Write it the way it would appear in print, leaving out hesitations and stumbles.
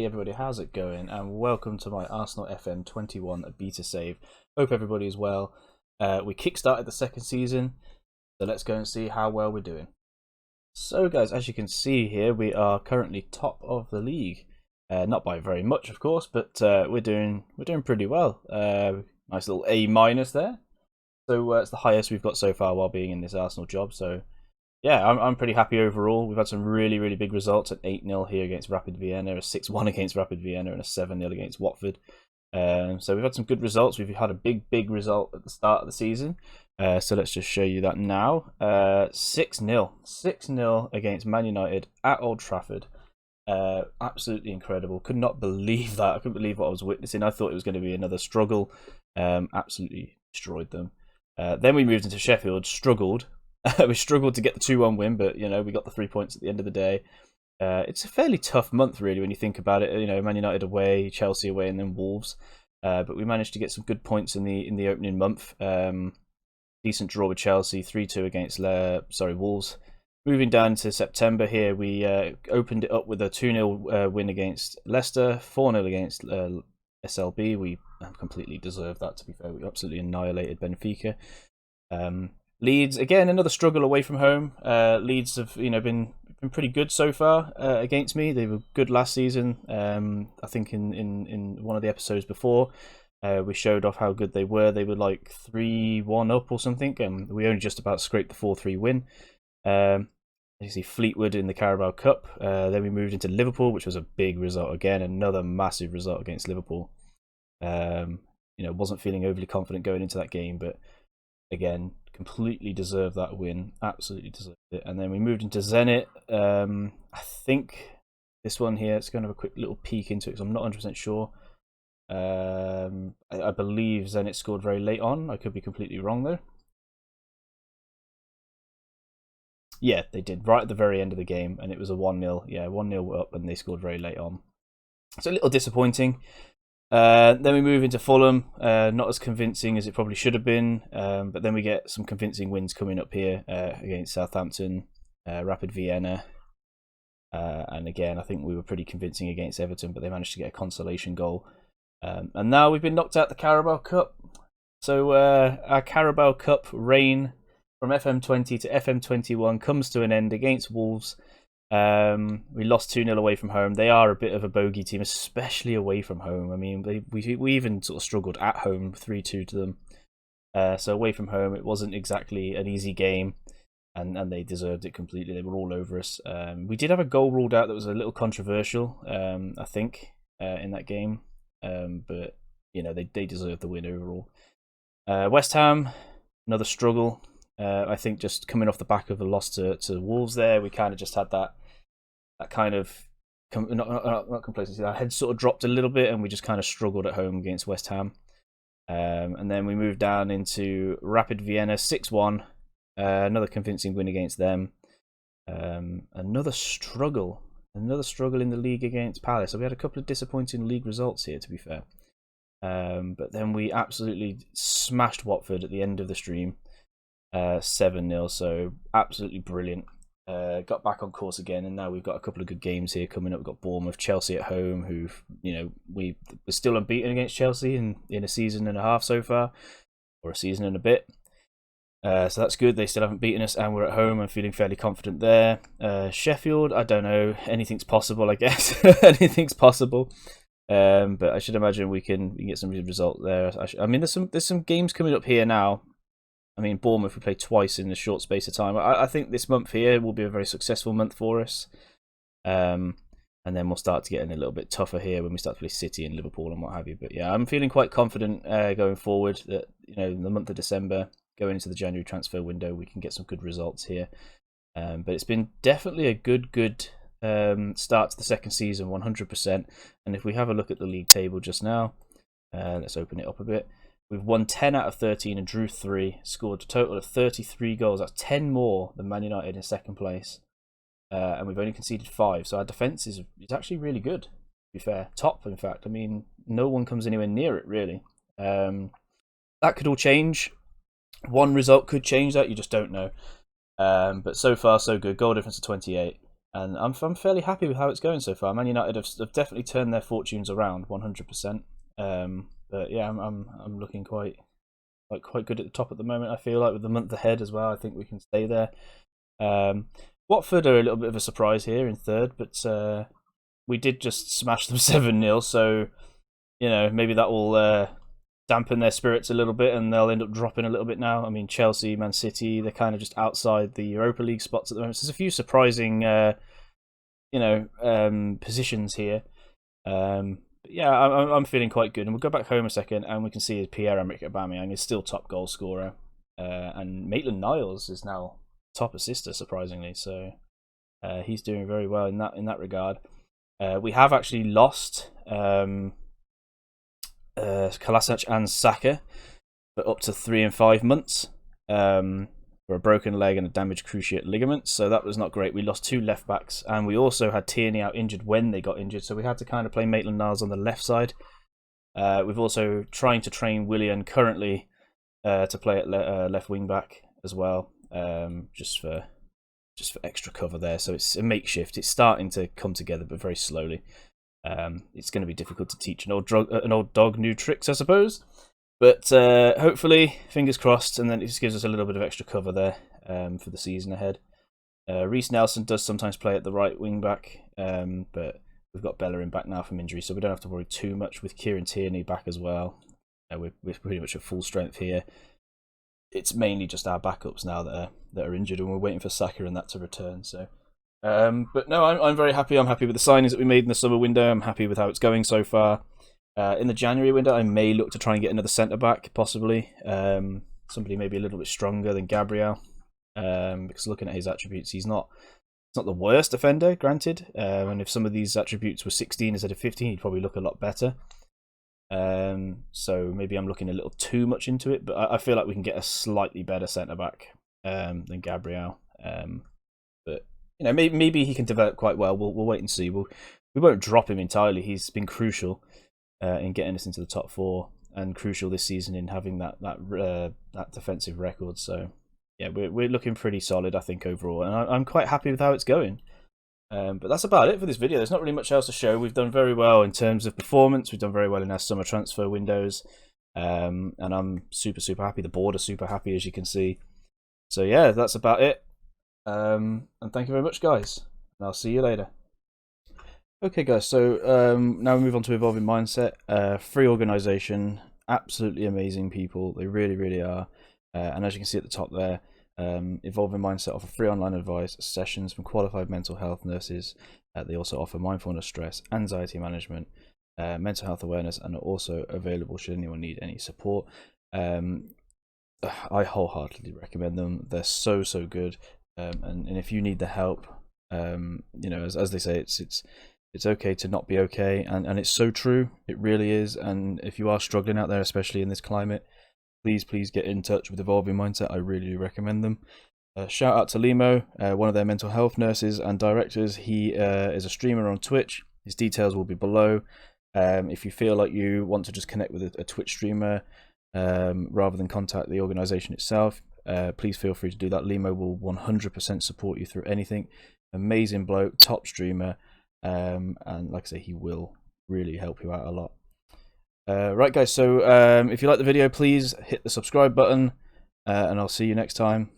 everybody, how's it going? And welcome to my Arsenal FM21 beta save. Hope everybody is well. We kickstarted the second season, so let's go and see how well we're doing. So guys, as you can see here, we are currently top of the league. Not by very much, of course, but we're doing pretty well. Nice little A- there. So it's the highest we've got so far while being in this Arsenal job. So yeah, I'm pretty happy overall. We've had some really big results, at 8-0 here against Rapid Vienna, a 6-1 against Rapid Vienna, and a 7-0 against Watford. So we've had some good results. We've had a big result at the start of the season. So let's just show you that now. 6-0 against Man United at Old Trafford. Absolutely incredible. Could not believe that. I couldn't believe what I was witnessing. I thought it was going to be another struggle. Absolutely destroyed them. Then we moved into Sheffield, struggled. We struggled to get the 2-1 win, but you know, we got the 3 points at the end of the day. It's a fairly tough month, really, when you think about it. You know, Man United away, Chelsea away, and then Wolves. But we managed to get some good points in the opening month. Decent draw with Chelsea, 3-2 against Wolves. Moving down to September here, we opened it up with a 2-0 win against Leicester, 4-0 against SLB. We completely deserved that, to be fair. We absolutely annihilated Benfica. Leeds, again, another struggle away from home. Leeds have been pretty good so far against me. They were good last season. I think in one of the episodes before, we showed off how good they were. They were like 3-1 up or something, and we only just about scraped the 4-3 win. You see Fleetwood in the Carabao Cup. Then we moved into Liverpool, which was a big result again. Another massive result against Liverpool. Wasn't feeling overly confident going into that game, but again, completely deserved that win. Absolutely deserved it. And then we moved into Zenit. I think this one here, it's going to have a quick little peek into it because I'm not 100% sure. I believe Zenit scored very late on. I could be completely wrong though. Yeah, they did, right at the very end of the game, and it was a 1-0. Yeah, 1-0 up, and they scored very late on. So a little disappointing. Then we move into Fulham, not as convincing as it probably should have been, but then we get some convincing wins coming up here against Southampton, Rapid Vienna, and again, I think we were pretty convincing against Everton, but they managed to get a consolation goal. And now we've been knocked out the Carabao Cup. So our Carabao Cup reign from FM20 to FM21 comes to an end against Wolves. We lost 2-0 away from home. They are a bit of a bogey team, especially away from home. I mean, we even sort of struggled at home, 3-2 to them. So away from home, it wasn't exactly an easy game, and they deserved it completely. They were all over us. We did have a goal ruled out that was a little controversial, I think, in that game. But you know, they deserved the win overall. West Ham, another struggle. I think just coming off the back of a loss to Wolves there, we kind of just had that kind of not complacency. Our head sort of dropped a little bit, and we just kind of struggled at home against West Ham. And then we moved down into Rapid Vienna, 6-1. Another convincing win against them. Another struggle in the league against Palace. So we had a couple of disappointing league results here, to be fair. But then we absolutely smashed Watford at the end of the stream. 7-0, so absolutely brilliant. Got back on course again, and now we've got a couple of good games here coming up. We've got Bournemouth, Chelsea at home, who we're still unbeaten against Chelsea in a season and a half so far, or a season and a bit. So that's good. They still haven't beaten us, and we're at home. I'm feeling fairly confident there. Sheffield, I don't know. Anything's possible, I guess. Anything's possible. But I should imagine we can get some good result there. I mean, there's some games coming up here now. I mean, Bournemouth, we played twice in a short space of time. I think this month here will be a very successful month for us. And then we'll start to get in a little bit tougher here when we start to play City and Liverpool and what have you. But yeah, I'm feeling quite confident going forward that, in the month of December, going into the January transfer window, we can get some good results here. But it's been definitely a good start to the second season, 100%. And if we have a look at the league table just now, let's open it up a bit. We've won 10 out of 13 and drew 3, scored a total of 33 goals. That's 10 more than Man United in second place. And we've only conceded 5. So our defence is actually really good, to be fair. Top, in fact. I mean, no one comes anywhere near it, really. That could all change. One result could change that, you just don't know. But so far, so good. Goal difference of 28. and I'm fairly happy with how it's going so far. Man United have definitely turned their fortunes around 100%. But yeah, I'm looking quite good at the top at the moment. I feel like with the month ahead as well, I think we can stay there. Watford are a little bit of a surprise here in third, but we did just smash them 7-0, so you know, maybe that will dampen their spirits a little bit, and they'll end up dropping a little bit now. I mean, Chelsea, Man City, they're kind of just outside the Europa League spots at the moment. So there's a few surprising, positions here. But yeah, I'm feeling quite good. And we'll go back home a second, and we can see Pierre-Emerick Aubameyang is still top goal scorer, and Maitland-Niles is now top assister, surprisingly. So he's doing very well in that regard. We have actually lost Kolasinac and Saka for up to 3 and 5 months for a broken leg and a damaged cruciate ligament, so that was not great. We lost 2 left backs, and we also had Tierney out injured when they got injured, so we had to kind of play Maitland-Niles on the left side. We've also trying to train Willian currently to play at left wing back as well, just for extra cover there. So it's a makeshift. It's starting to come together, but very slowly. It's going to be difficult to teach an old dog new tricks, I suppose. But hopefully, fingers crossed, and then it just gives us a little bit of extra cover there for the season ahead. Reece Nelson does sometimes play at the right wing back, but we've got Bellerin back now from injury, so we don't have to worry too much with Kieran Tierney back as well. We're pretty much at full strength here. It's mainly just our backups now that are injured, and we're waiting for Saka and that to return. So, but no, I'm very happy. I'm happy with the signings that we made in the summer window. I'm happy with how it's going so far. In the January window, I may look to try and get another centre back, possibly. Somebody maybe a little bit stronger than Gabriel, because looking at his attributes, he's not the worst defender, granted. And if some of these attributes were 16 instead of 15, he'd probably look a lot better. So maybe I'm looking a little too much into it, but I feel like we can get a slightly better centre back than Gabriel. But you know, maybe he can develop quite well. We'll wait and see. We won't drop him entirely. He's been crucial in getting us into the top 4, and crucial this season in having that defensive record. So yeah, we're looking pretty solid, I think, overall, and I'm quite happy with how it's going. But that's about it for this video. There's not really much else to show. We've done very well in terms of performance. We've done very well in our summer transfer windows, and I'm super happy. The board are super happy, as you can see. So yeah, that's about it. And thank you very much, guys, and I'll see you later. Okay, guys, so now we move on to Evolving Mindset. Free organisation, absolutely amazing people. They really are. And as you can see at the top there, Evolving Mindset offer free online advice sessions from qualified mental health nurses. They also offer mindfulness, stress, anxiety management, mental health awareness, and are also available should anyone need any support. I wholeheartedly recommend them. They're so good. And if you need the help, you know, as they say, it's okay to not be okay, and it's so true. It really is. And if you are struggling out there, especially in this climate, please get in touch with Evolving Mindset. I really do recommend them. Shout out to Limo, one of their mental health nurses and directors. He is a streamer on Twitch. His details will be below. If you feel like you want to just connect with a Twitch streamer rather than contact the organisation itself, please feel free to do that. Limo will 100% support you through anything. Amazing bloke, top streamer. And like I say, he will really help you out a lot. Right, guys, so if you like the video, please hit the subscribe button, and I'll see you next time.